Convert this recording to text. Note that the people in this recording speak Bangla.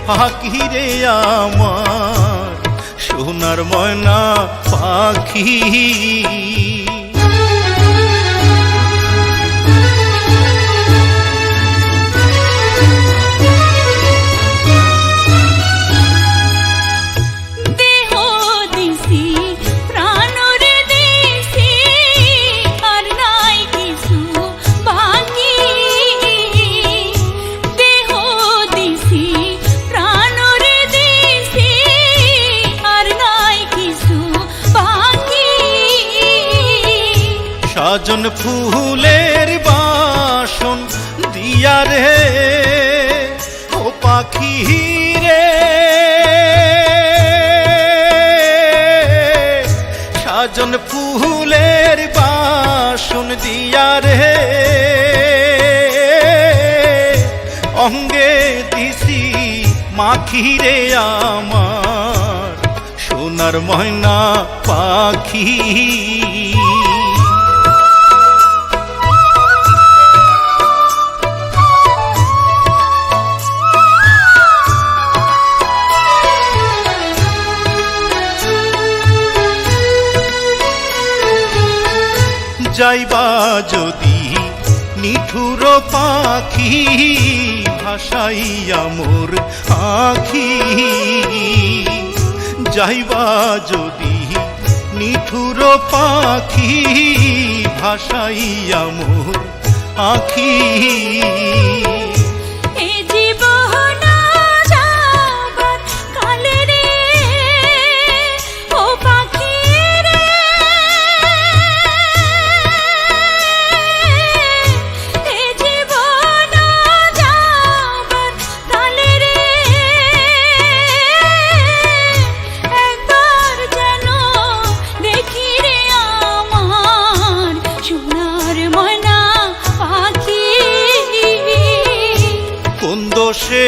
পাখি রে আমার সোনার ময়না পাখি। সাজন ফুলের বাসন দিয়া রে ও পাখি রে, সাজন ফুলের বাসন দিয়া রে অঙ্গে দিছি মাখি রে আমার সোনার ময়না পাখি। যাইবা যদি নিঠুর পাখি ভাসাইয়া মোর আখি, যাইবা যদি নিঠুর পাখি ভাসাইয়া মোর আখি। সে